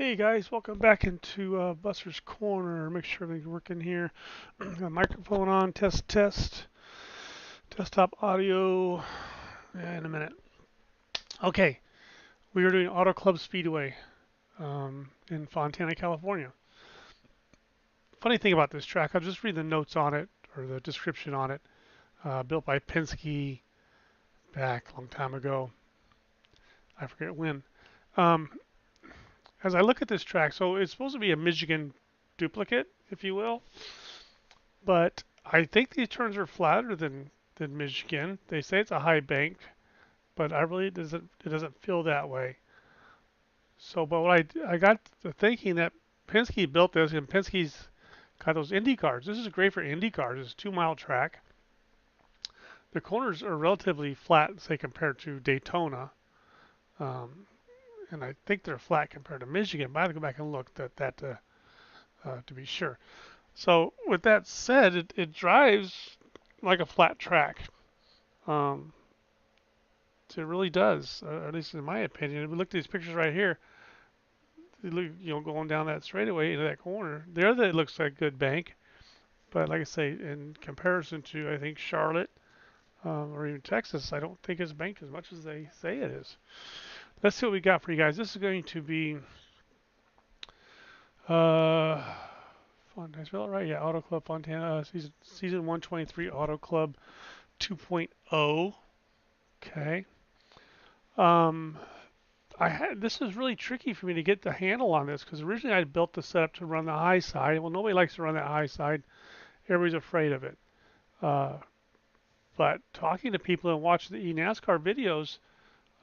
Hey guys, welcome back into Buster's Corner. Make sure everything's working here. Got microphone on, test, test. Desktop audio. Yeah, in a minute. Okay, we are doing Auto Club Speedway in Fontana, California. Funny thing about this track, I'll just read the notes on it, or the description on it. Built by Penske back a long time ago. I forget when. Um, as I look at this track, so it's supposed to be a Michigan duplicate, if you will. But I think these turns are flatter than Michigan. They say it's a high bank, but I really it doesn't feel that way. So, but what I got to thinking that Penske built this, and Penske's got those Indy cars. This is great for Indy cars. It's a 2 mile track. The corners are relatively flat, say compared to Daytona, um, and I think they're flat compared to Michigan. But I have to go back and look at that to be sure. So with that said, it drives like a flat track. Um, It really does, at least in my opinion. If we look at these pictures right here, going down that straightaway into that corner, there that looks like a good bank. But like I say, in comparison to I think Charlotte or even Texas, I don't think it's banked as much as they say it is. Let's see what we got for you guys. This is going to be uh, fun. Did I spell it right? Yeah, Auto Club Fontana season 123 Auto Club 2.0. Okay. Um, this is really tricky for me to get the handle on this because originally I built the setup to run the high side. Well, nobody likes to run that high side. Everybody's afraid of it. Uh, but talking to people and watching the eNASCAR videos,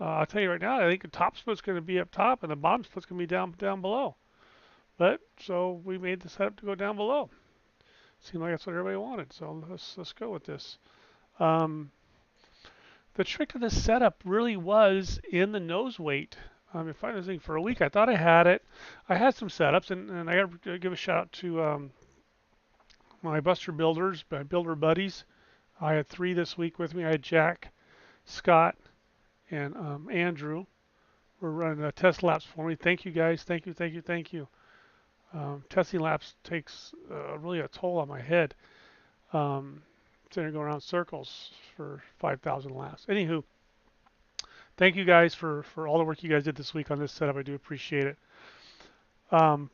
I'll tell you right now, I think the top split's going to be up top and the bottom split's going to be down below. But so we made the setup to go down below. Seemed like that's what everybody wanted, so let's go with this. Um, the trick to this setup really was in the nose weight. I've been finding this thing for a week. I thought I had it. I had some setups, and I got to give a shout out to my Buster builders, my builder buddies. I had three this week with me. I had Jack, Scott, and Andrew. We're running test laps for me. Thank you guys. Thank you, thank you, thank you. Testing laps takes really a toll on my head. Sitting there going around circles for 5,000 laps. Anywho, thank you guys for all the work you guys did this week on this setup. I do appreciate it. Um,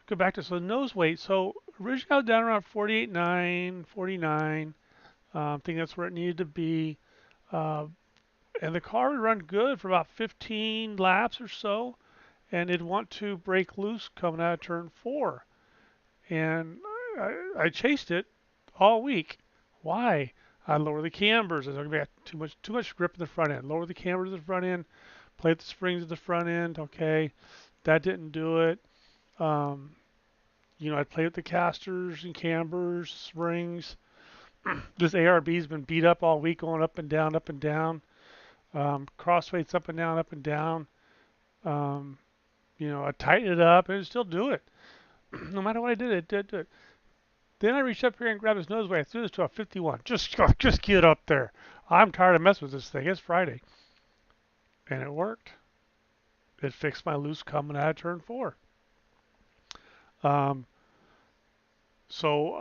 Go back to so the nose weight. So originally I was down around 48.9, 49. I think that's where it needed to be. Uh, and the car would run good for about 15 laps or so, and it'd want to break loose coming out of turn four. And I chased it all week. Why? I lower the cambers. I was going to too much grip in the front end. Lower the cambers at the front end. Play with the springs at the front end. Okay, that didn't do it. Um, I'd play with the casters and cambers, springs. This ARB's been beat up all week, going up and down, up and down. Crossweights up and down, up and down. Um, I tightened it up and it still do it. No matter what I did, it did do it. Then I reached up here and grabbed his nose weight. I threw this to a 51. Just get up there. I'm tired of messing with this thing. It's Friday. And it worked. It fixed my loose coming out of turn four. Um, so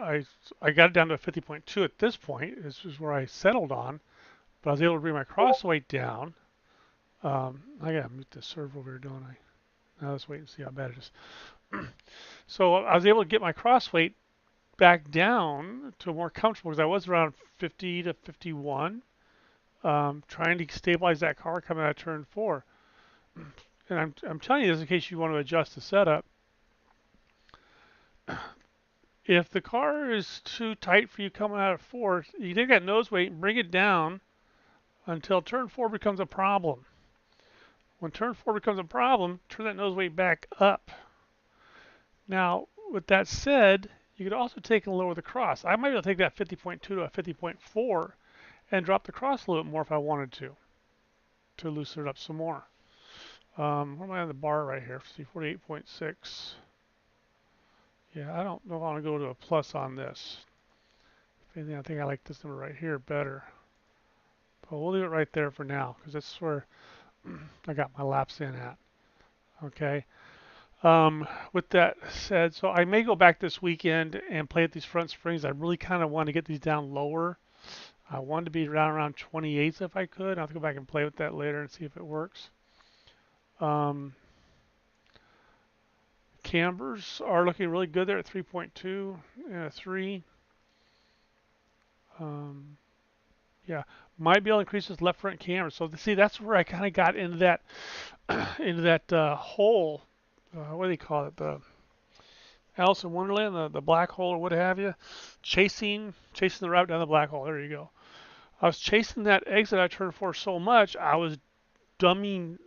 I got it down to a 50.2 at this point. This is where I settled on. But I was able to bring my cross weight down. I gotta mute the server over here, don't I? Now let's wait and see how bad it is. So I was able to get my cross weight back down to more comfortable because I was around 50 to 51, trying to stabilize that car coming out of turn four. And I'm telling you this in case you want to adjust the setup. If the car is too tight for you coming out of four, you take that nose weight and bring it down until turn four becomes a problem. When turn four becomes a problem, turn that nose weight back up. Now, with that said, you could also take and lower the cross. I might be able to take that 50.2 to a 50.4 and drop the cross a little bit more if I wanted to loosen it up some more. Where am I on the bar right here? See, 48.6. Yeah, I don't know if I want to go to a plus on this. If anything, I think I like this number right here better. But we'll leave it right there for now because that's where I got my laps in at. Okay. With that said, so I may go back this weekend and play at these front springs. I really kind of want to get these down lower. I wanted to be around 28s if I could. I'll have to go back and play with that later and see if it works. Um, Cambers are looking really good there at 3.2 and a 3. Um, yeah, might be able to increase this left front camber. So see, that's where I kind of got into that into that hole. What do they call it? The Alice in Wonderland, the black hole or what have you. Chasing the route down the black hole. There you go. I was chasing that exit I turned for so much, I was dumbing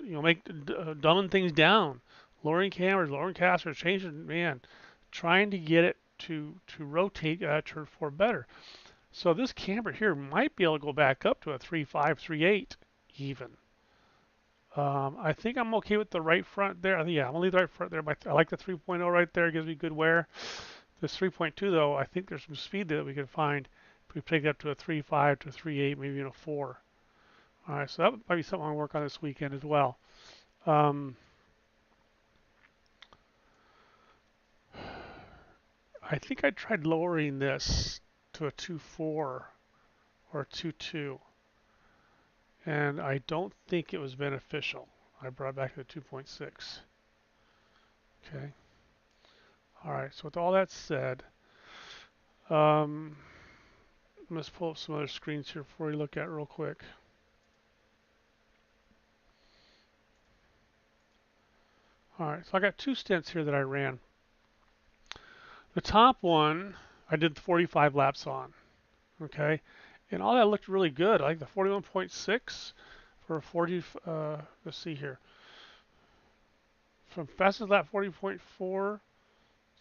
things down, lowering cameras, lowering casters, changing, man, trying to get it to rotate turn 4 better. So this camber here might be able to go back up to a 3.5, 3.8 even. I think I'm okay with the right front there. Yeah, I'm gonna leave the right front there. I like the 3.0 right there. It gives me good wear. This 3.2 though, I think there's some speed that we can find if we take it up to a 3.5 to a 3.8, maybe even a 4. All right, so that might be something I'll work on this weekend as well. I think I tried lowering this to a 2.4 or a 2.2, and I don't think it was beneficial. I brought it back to the 2.6. Okay. All right, so with all that said, let's pull up some other screens here before we look at real quick. All right, so I got 2 stints here that I ran. The top one, I did 45 laps on, okay? And all that looked really good. I like the 41.6 for 40, let's see here. From fastest lap 40.4,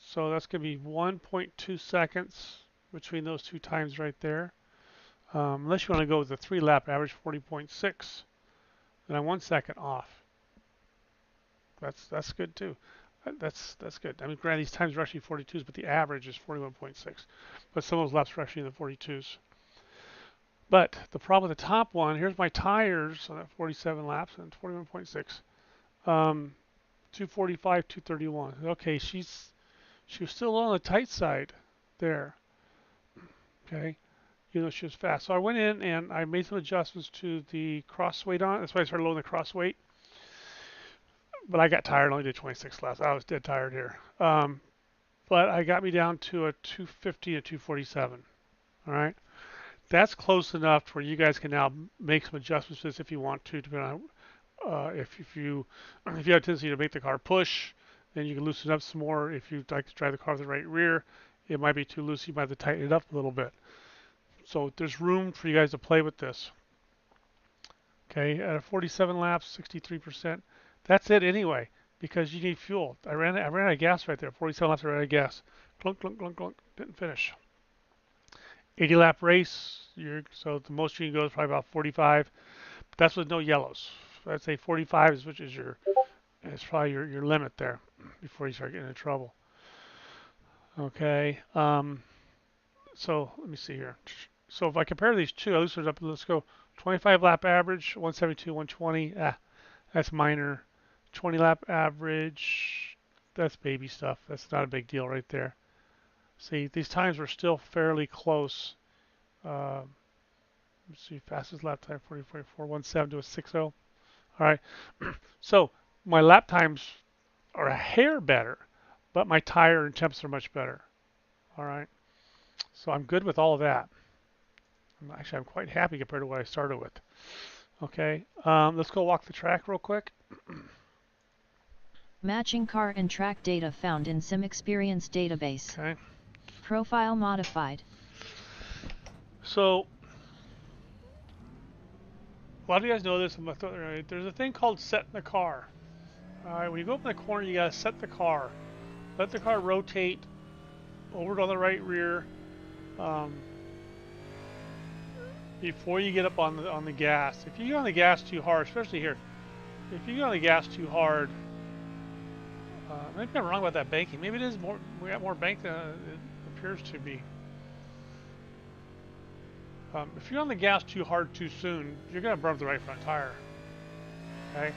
so that's going to be 1.2 seconds between those 2 times right there. Unless you want to go with the 3 lap average 40.6, then I'm 1 second off. That's good too. That's good. I mean, granted, these times are actually 42s, but the average is 41.6. But some of those laps are actually in the 42s. But the problem with the top one, here's my tires on that 47 laps and 41.6. 245, 231. Okay, she was still on the tight side there. Okay, even though she was fast. So I went in and I made some adjustments to the cross weight on it. That's why I started lowering the cross weight. But I got tired. Only did 26 laps. I was dead tired here. But I got me down to a 250 to 247. All right. That's close enough to where you guys can now make some adjustments to this if you want to, depending on if you have a tendency to make the car push, then you can loosen up some more. If you like to drive the car with the right rear, it might be too loose. You might have to tighten it up a little bit. So there's room for you guys to play with this. Okay, at a 47 laps, 63%. That's it anyway, because you need fuel. I ran out of gas right there. 47 laps, I ran out of gas. Clunk, clunk, clunk, clunk. Didn't finish. 80 lap race. So the most you can go is probably about 45. But that's with no yellows. I'd say 45 is it's probably your limit there before you start getting in trouble. Okay. So let me see here. So if I compare these two, let's go 25 lap average, 172, 120. That's minor. 20 lap average, that's baby stuff. That's not a big deal right there. See, these times were still fairly close. Let's see, fastest lap time 40.4, 17 to a 60. All right. So my lap times are a hair better, but my tire and temps are much better. All right. So I'm good with all of that. I'm quite happy compared to what I started with. Okay. Let's go walk the track real quick. Matching car and track data found in Sim Experience database. Okay. Profile modified. So, a lot of you guys know this. There's a thing called setting the car. All right, when you go up in the corner, you gotta set the car. Let the car rotate over to the right rear before you get up on the gas. If you get on the gas too hard, especially here, if you get on the gas too hard, maybe I'm wrong about that banking. Maybe it is more. We got more bank than it appears to be. If you're on the gas too hard too soon, you're gonna burn up the right front tire. Okay.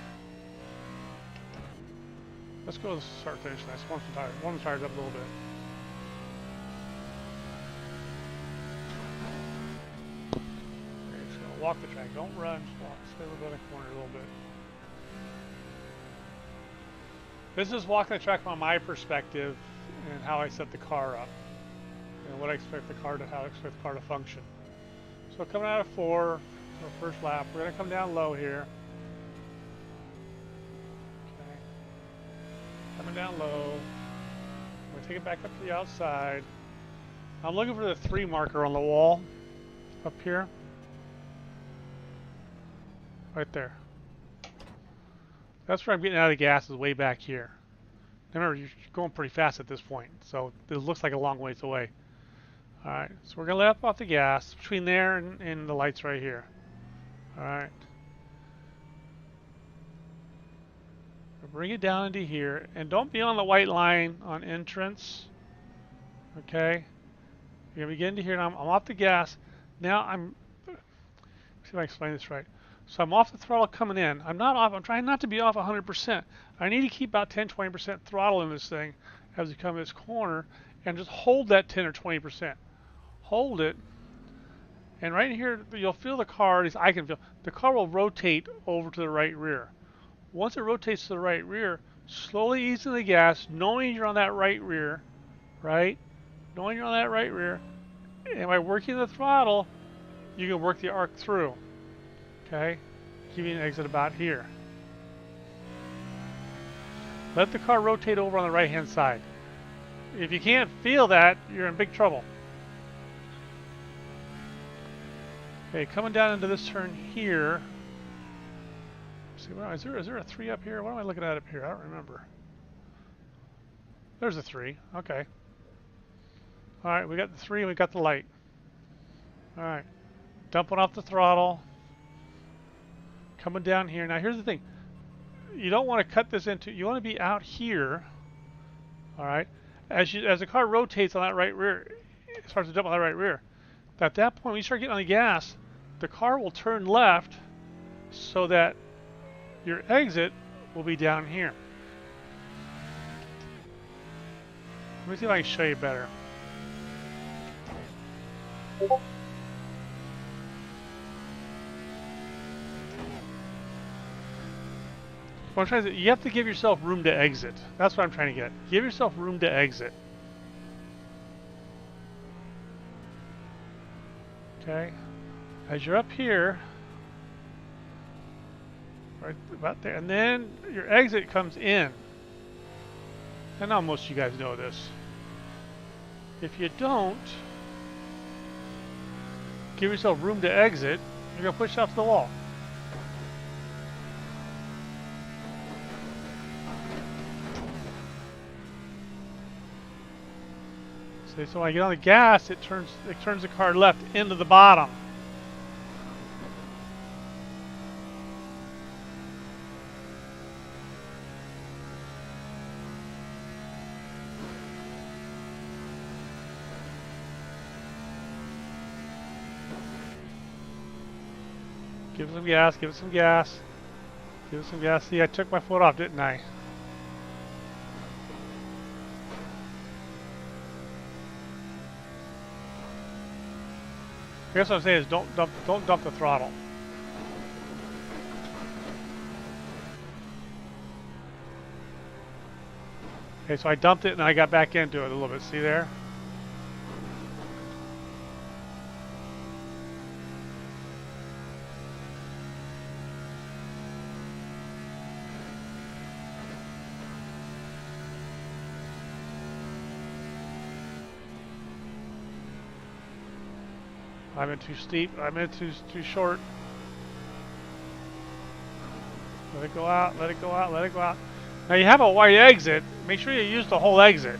Let's go start finish. Nice. Warm the tires up a little bit. Okay, just gonna walk the track. Don't run. Just walk. Stay a little bit in the corner a little bit. This is walking the track from my perspective and how I set the car up and what I expect the car to how I expect the car to function. So coming out of 4 for first lap, we're gonna come down low here. Okay. Coming down low. We're gonna take it back up to the outside. I'm looking for the 3 marker on the wall up here. Right there. That's where I'm getting out of the gas, is way back here. Remember, you're going pretty fast at this point, so it looks like a long ways away. Alright, so we're going to let up off the gas between there and the lights right here. Alright. Bring it down into here, and don't be on the white line on entrance. Okay? You're going to get into here, and I'm off the gas. Now let's see if I explain this right. So I'm off the throttle coming in. I'm not off. I'm trying not to be off 100%. I need to keep about 10-20% throttle in this thing as we come to this corner, and just hold that 10 or 20%. Hold it, and right here you'll feel the car. At least I can feel the car will rotate over to the right rear. Once it rotates to the right rear, slowly ease in the gas, knowing you're on that right rear, right? Knowing you're on that right rear, and by working the throttle, you can work the arc through. Okay, keeping an exit about here. Let the car rotate over on the right hand side. If you can't feel that, you're in big trouble. Okay, coming down into this turn here. Let's see, is there a 3 up here? What am I looking at up here? I don't remember. There's a 3. Okay. All right, we got the 3 and we got the light. All right, dumping off the throttle. Coming down here. Now here's the thing. You don't want to cut this into, you want to be out here. All right. As the car rotates on that right rear, it starts to dump on that right rear. At that point, when you start getting on the gas, the car will turn left so that your exit will be down here. Let me see if I can show you better. What I'm trying to say, you have to give yourself room to exit. That's what I'm trying to get. Give yourself room to exit. Okay. As you're up here, right about there, and then your exit comes in. I know most of you guys know this. If you don't, give yourself room to exit, you're going to push out to the wall. See, so when I get on the gas, it turns the car left into the bottom. Give it some gas, give it some gas. Give it some gas. See, I took my foot off, didn't I? I guess what I'm saying is don't dump the throttle. Okay, so I dumped it and I got back into it a little bit. See there? I'm in too steep. I'm in too short. Let it go out. Let it go out. Let it go out. Now you have a wide exit. Make sure you use the whole exit.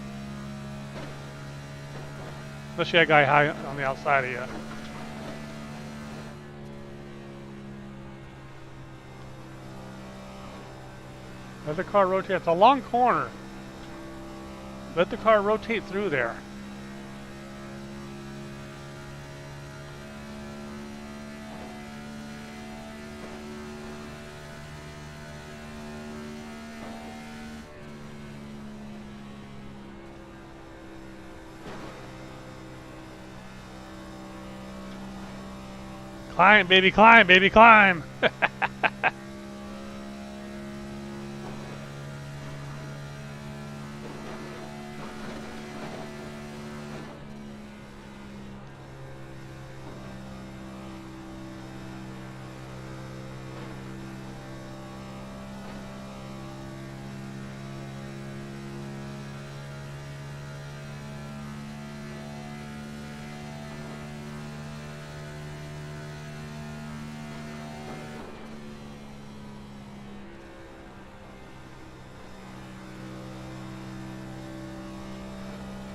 Unless you have a guy high on the outside of you. Let the car rotate. It's a long corner. Let the car rotate through there. Climb, baby, climb, baby, climb.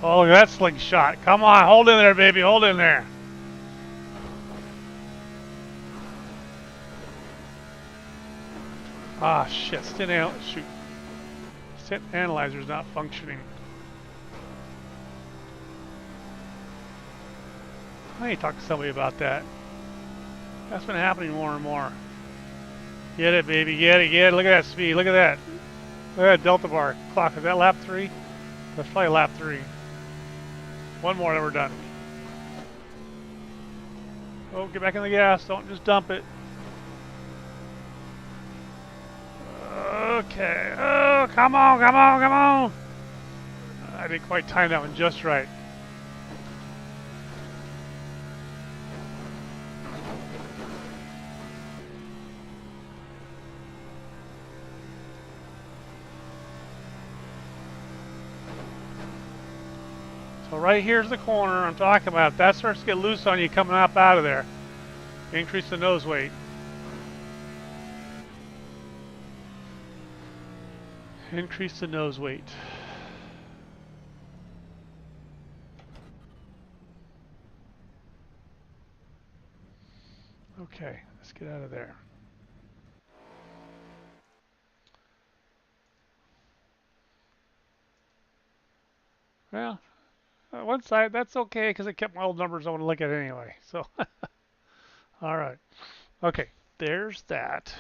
Oh, look at that slingshot. Come on, hold in there, baby, hold in there. Ah, shit, shoot. Stint analyzer's not functioning. I need to talk to somebody about that. That's been happening more and more. Get it, baby, get it, get it. Look at that speed, look at that. Look at that delta bar clock. Is that lap 3? That's probably lap 3. One more and we're done. Oh, get back in the gas. Don't just dump it. Okay. Oh, come on, come on, come on. I didn't quite time that one just right. So right here's the corner I'm talking about. If that starts to get loose on you coming up out of there, increase the nose weight. Increase the nose weight. Okay, let's get out of there. Well, one side, that's okay because it kept my old numbers I want to look at anyway. So, all right. Okay, there's that.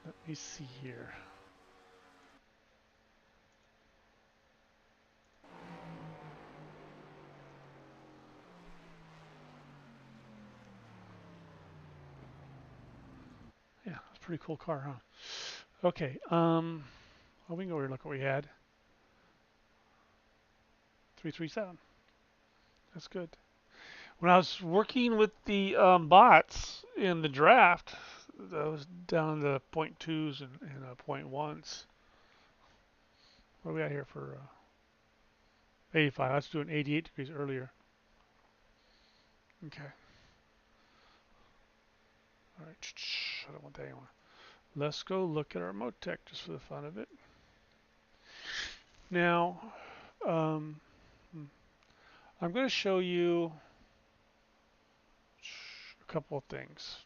Let me see here. Yeah, it's a pretty cool car, huh? Okay, oh, we can go over and look what we had. 337. That's good. When I was working with the bots in the draft, I was down in the .2s and .1s. What are we at here for 85? I was doing 88 degrees earlier. Okay. All right. I don't want that anymore. Let's go look at our motec just for the fun of it. Now, um, I'm going to show you a couple of things.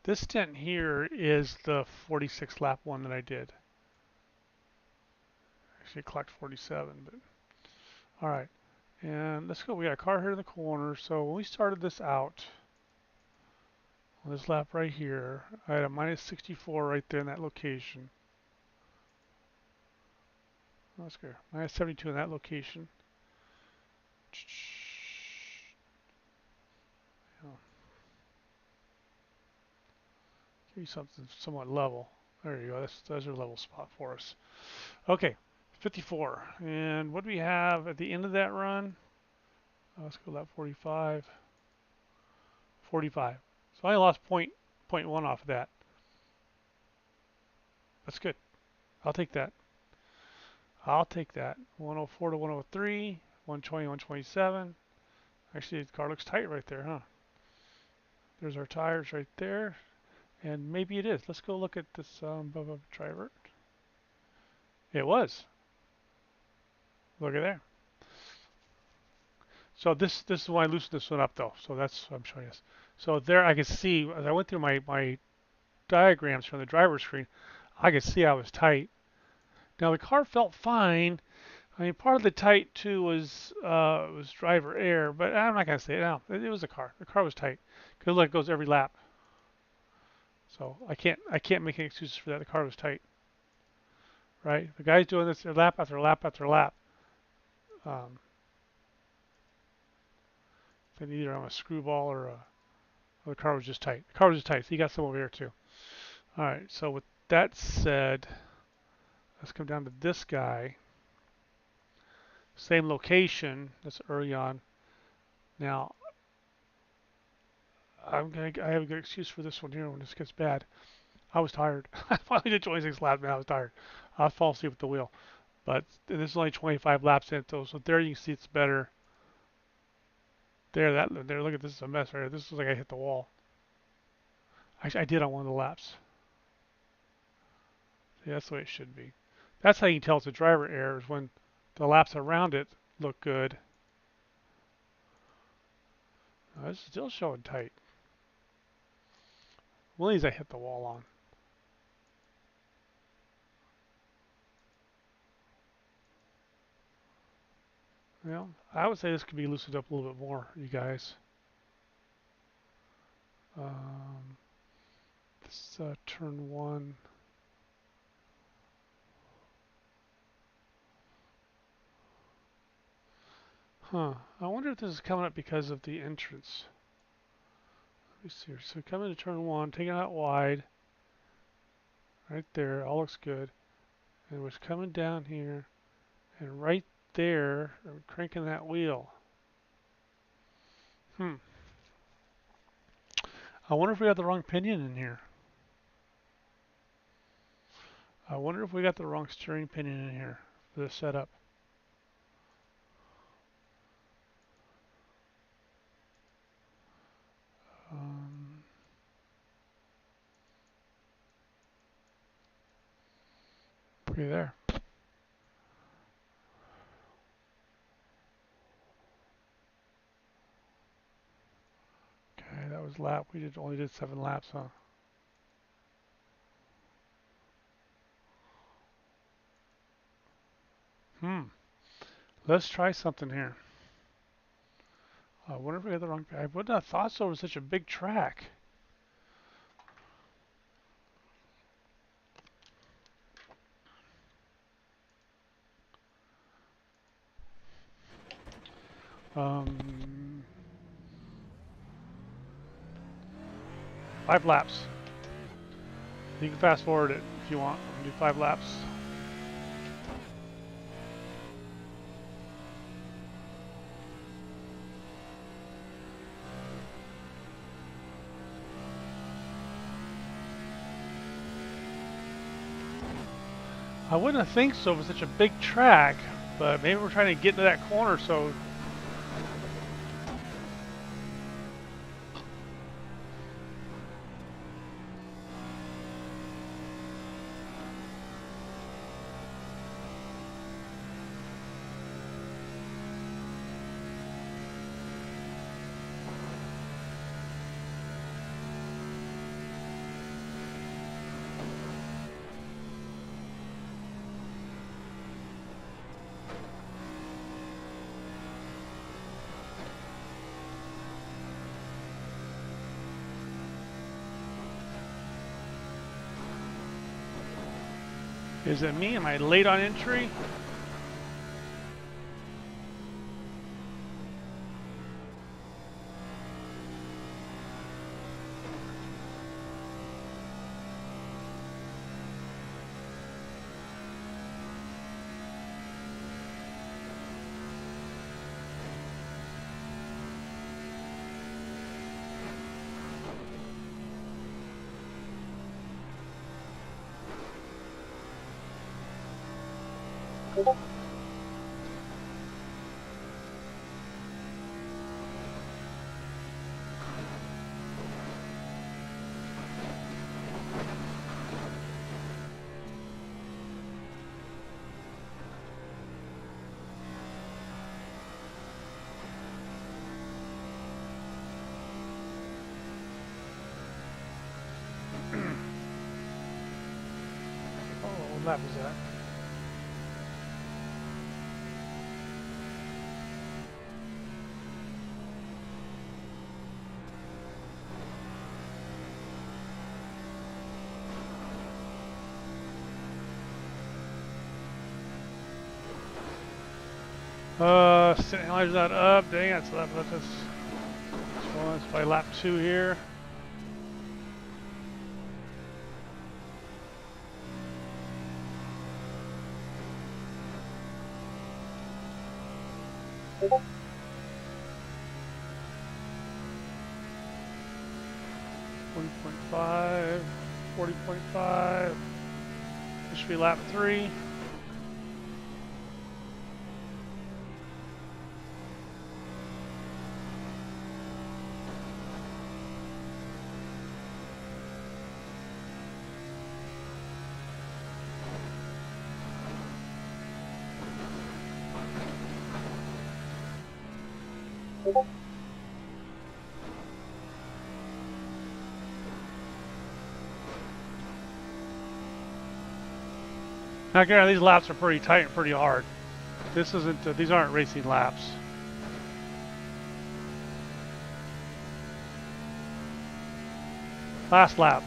This stint here is the 46 lap one that I did. Actually, it clocked 47, but all right. And let's go. We got a car here in the corner. So when we started this out on this lap right here, I had a minus 64 right there in that location. Let's go. Minus 72 in that location. Give you something somewhat level. There you go. That's a level spot for us. Okay, 54. And what do we have at the end of that run? Let's go lap 45. 45. So I lost point 1 off of that. That's good. I'll take that. I'll take that. 104 to 103, 120, 127. Actually, the car looks tight right there, huh? There's our tires right there. And maybe it is. Let's go look at this driver. It was. Look at there. So this is why I loosened this one up though. So that's what I'm showing you. So there I could see as I went through my diagrams from the driver's screen, I could see I was tight. Now the car felt fine. I mean, part of the tight too was driver error, but I'm not gonna say it now. It was the car. The car was tight because look, it goes every lap. So I can't make any excuses for that. The car was tight, right? The guy's doing this lap after lap after lap. Um, Then either I'm a screwball or the car was just tight. The car was just tight. So you got some over here too. All right. So with that said, let's come down to this guy. Same location. That's early on. Now I have a good excuse for this one here when this gets bad. I was tired. I finally did 26 laps, man. I was tired. I was falling asleep at the wheel. But this is only 25 laps in, so there you can see it's better. There, there. Look at this is a mess right here. This is like I hit the wall. Actually, I did on one of the laps. See, that's the way it should be. That's how you can tell it's a driver error is when the laps around it look good. It's still showing tight. One of these I hit the wall on. Well, I would say this could be loosened up a little bit more, you guys. This turn one. Huh. I wonder if this is coming up because of the entrance. Let me see here. So coming to turn one, taking out wide. Right there, all looks good. And we're coming down here, and right there, I'm cranking that wheel. I wonder if we got the wrong pinion in here. I wonder if we got the wrong steering pinion in here for the setup. Okay, there. Okay, that was lap. We only did 7 laps, huh? Let's try something here. I wonder if we got the wrong. I wouldn't have thought so over such a big track. Um, 5 laps. You can fast forward it if you want. Do 5 laps. I wouldn't think so for such a big track, but maybe we're trying to get into that corner, so. Is it me? Am I late on entry? What lap was that? Analyze that up. Dang it, so that's Well, let's by lap 2 here. .5, 40.5. This should be lap 3. Now, again, these laps are pretty tight and pretty hard. This isn't. These aren't racing laps. Last lap.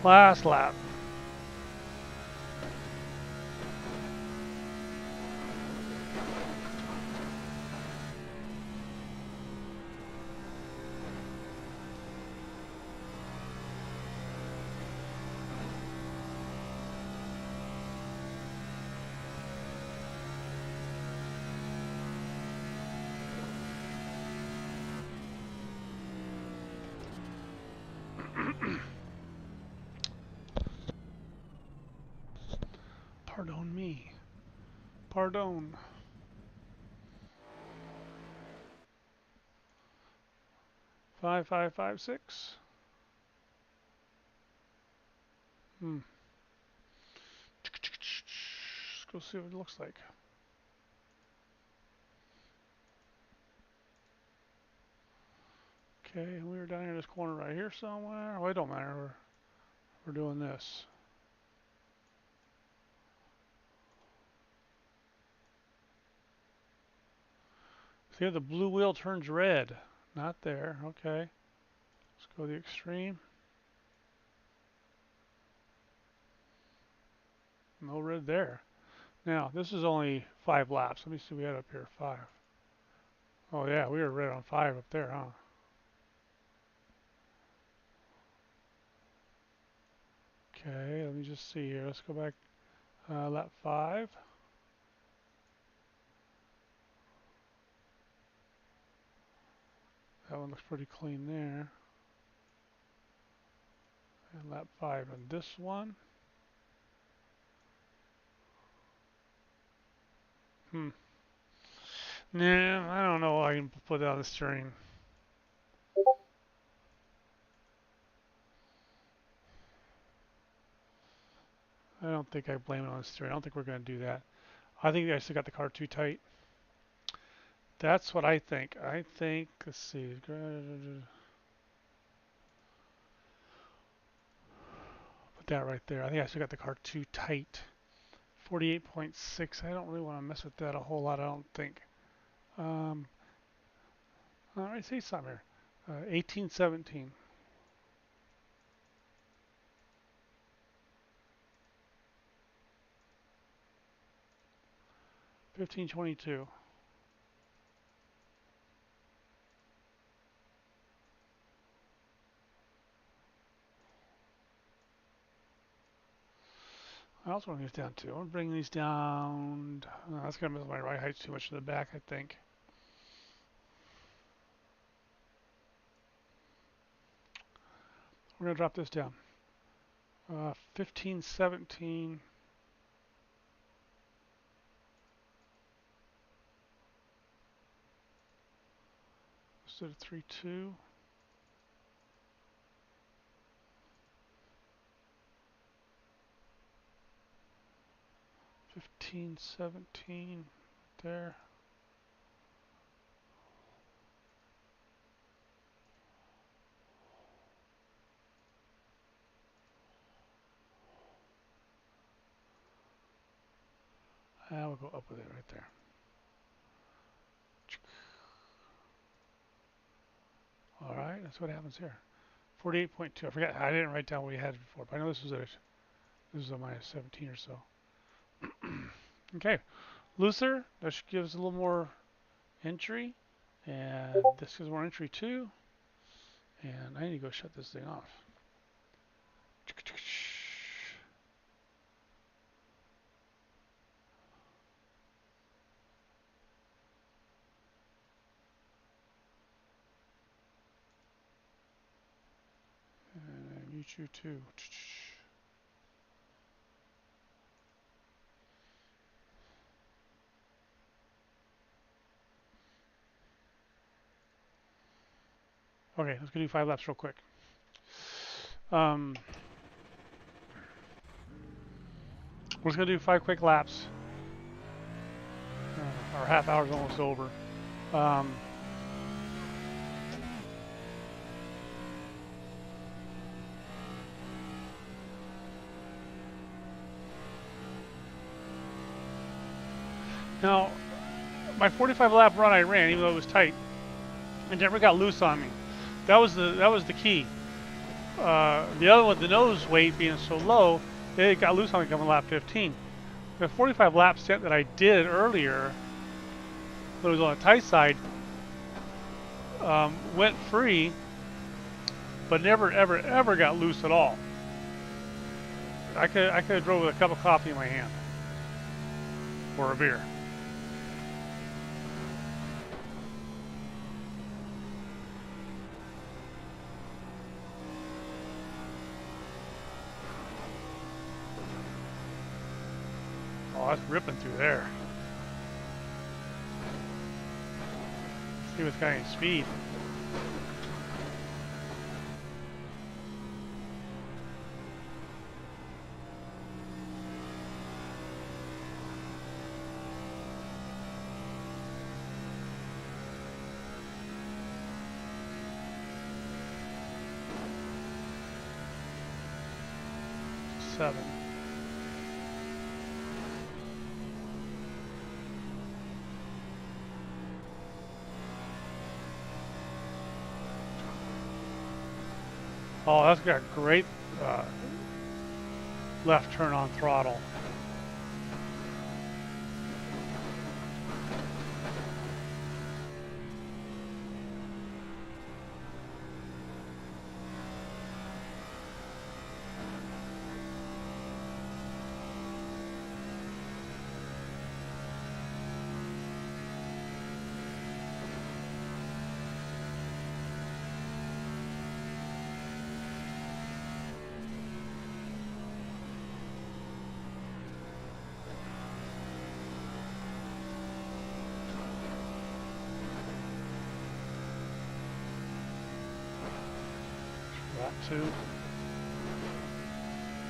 Last lap. Pardon me. Pardon. 5556. Let's go see what it looks like. Okay, we were down here in this corner right here somewhere. Well, it don't matter. We're doing this. See, the blue wheel turns red. Not there. Okay. Let's go to the extreme. No red there. Now, this is only 5 laps. Let me see what we had up here. 5. Oh, yeah, we were red on 5 up there, huh? Okay, let me just see here. Let's go back. Lap 5. That one looks pretty clean there. And lap 5 on this one. Nah, I don't know. I can put that on the steering. I don't think I blame it on the steering. I don't think we're going to do that. I think I still got the car too tight. That's what I think. I think, let's see. Put that right there. I think I still got the car too tight. 48.6. I don't really want to mess with that a whole lot, I don't think. Let me see something here. 1817. 1522. I also want to get down too. I'm going to bring these down. That's going to move my right height too much to the back, I think. We're going to drop this down. 1517. Instead of 3.2. 1517. There. And we'll go up with it right there. All right, that's what happens here. 48.2. I forgot. I didn't write down what we had before, but I know this was a minus 17 or so. Okay, looser. That should give us a little more entry, and this gives more entry too. And I need to go shut this thing off. And mute you too. Okay, let's go do 5 laps real quick. We're just gonna do 5 quick laps. Our half hour's almost over. Um, Now, my 45 lap run I ran, even though it was tight, it never got loose on me. That was the key. The other one, the nose weight being so low, it got loose on me coming lap 15. The 45 lap stint that I did earlier, that was on the tight side, went free, but never ever got loose at all. I could have drove with a cup of coffee in my hand or a beer. Oh, that's ripping through there. See if it's got any speed. Seven. Oh, that's got great left turn on throttle. Lap 2.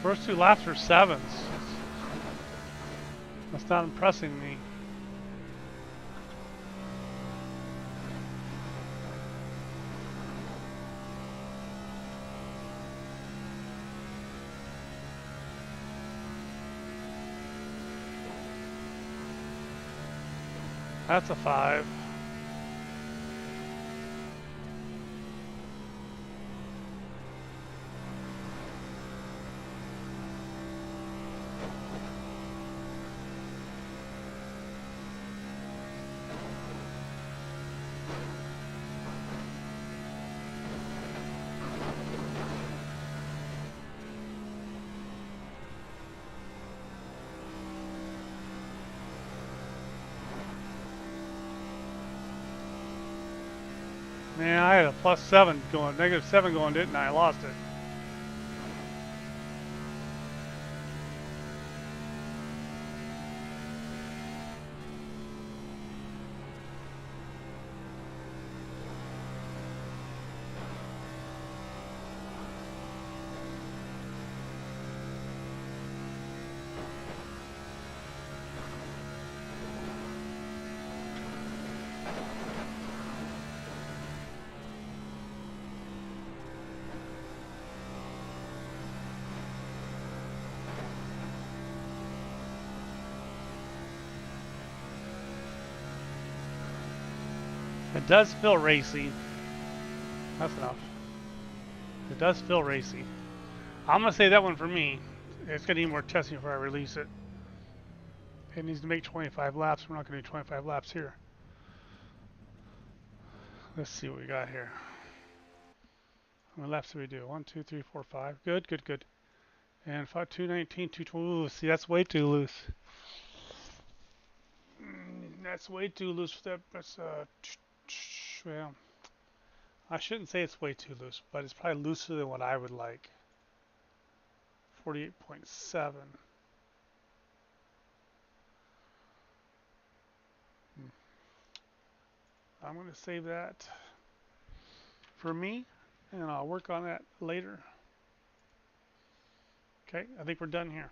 First 2 laps are 7s. That's not impressing me. That's a 5. Man, I had a +7 going, -7 going, didn't I? I lost it. It does feel racy. That's enough. It does feel racy. I'm gonna say that one for me. It's gonna need more testing before I release it. It needs to make 25 laps. We're not gonna do 25 laps here. Let's see what we got here. How many laps do we do? 1, 2, 3, 4, 5. Good, good, good. And 5, 219, 220. Ooh, see, that's way too loose. That's way too loose. That's well, I shouldn't say it's way too loose, but it's probably looser than what I would like. 48.7. I'm going to save that for me, and I'll work on that later. Okay, I think we're done here.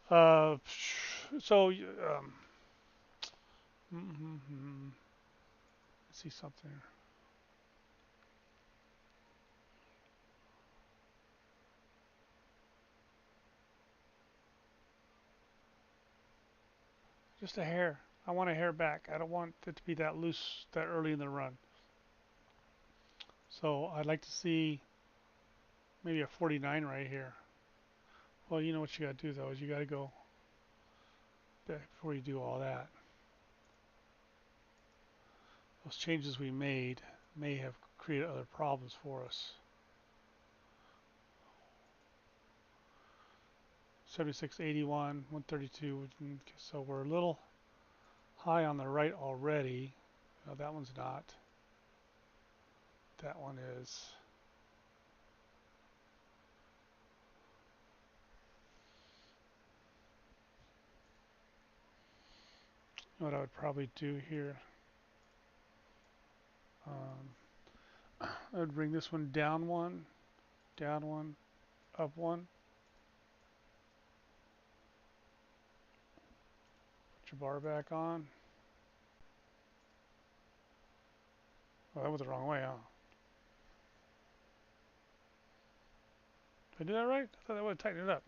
Uh, so, let's see something. Just a hair. I want a hair back. I don't want it to be that loose that early in the run. So I'd like to see maybe a 49 right here. Well, you know what you got to do though is you got to go back before you do all that. Those changes we made may have created other problems for us. 76, 81, 132. So we're a little high on the right already. No, that one's not. That one is. What I would probably do here, I would bring this one, down one, up one. Put your bar back on. Oh, that was the wrong way, huh? Did I do that right? I thought that would have tightened it up.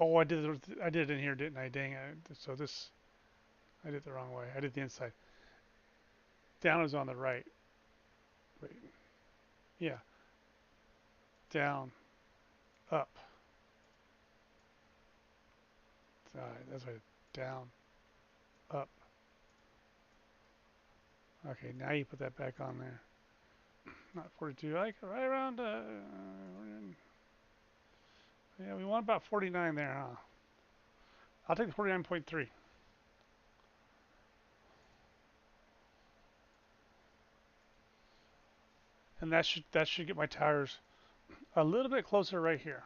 Oh, I did it in here, didn't I? Dang it. So this, I did it the wrong way. I did the inside. Down is on the right. Wait. Yeah. Down, up. All right, that's right. Down, up. Okay, now you put that back on there. Not 42, like right around, yeah, we want about 49 there, huh? I'll take the 49.3. And that should get my tires a little bit closer right here.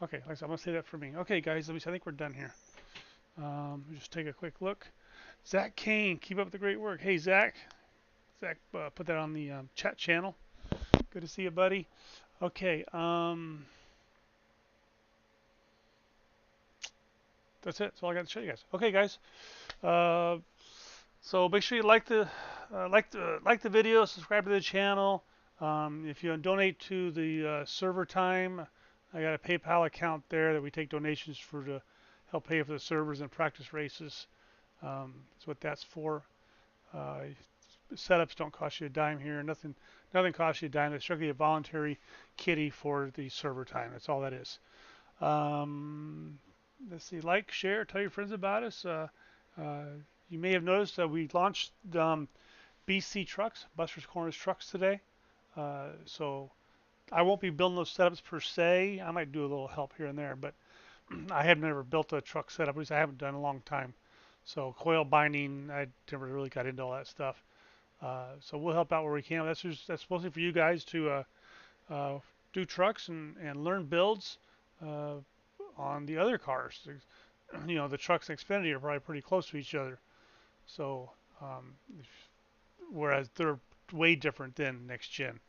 Okay, like I said, I'm gonna say that for me. Okay, guys, I think we're done here. Just take a quick look. Zach Kane, keep up the great work. Hey, Zach. Zach, put that on the chat channel. Good to see you, buddy. Okay, that's it. That's all I got to show you guys. Okay, guys. Uh, so make sure you like the video, subscribe to the channel. If you donate to the server time, I got a PayPal account there that we take donations for to help pay for the servers and practice races. That's what that's for. Uh, Setups don't cost you a dime here. Nothing costs you a dime. It's strictly a voluntary kitty for the server time. That's all that is. Um, let's see. Like, share, tell your friends about us. Uh, you may have noticed that we launched BC trucks, Buster's Corners trucks today. So I won't be building those setups per se. I might do a little help here and there, but I have never built a truck setup. At least I haven't done in a long time. So coil binding, I never really got into all that stuff. So we'll help out where we can. That's mostly for you guys to uh, do trucks and learn builds uh, on the other cars. You know, the trucks and Xfinity are probably pretty close to each other. So whereas they're way different than next gen.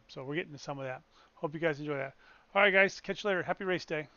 So we're getting to some of that. Hope you guys enjoy that. All right, guys. Catch you later. Happy race day.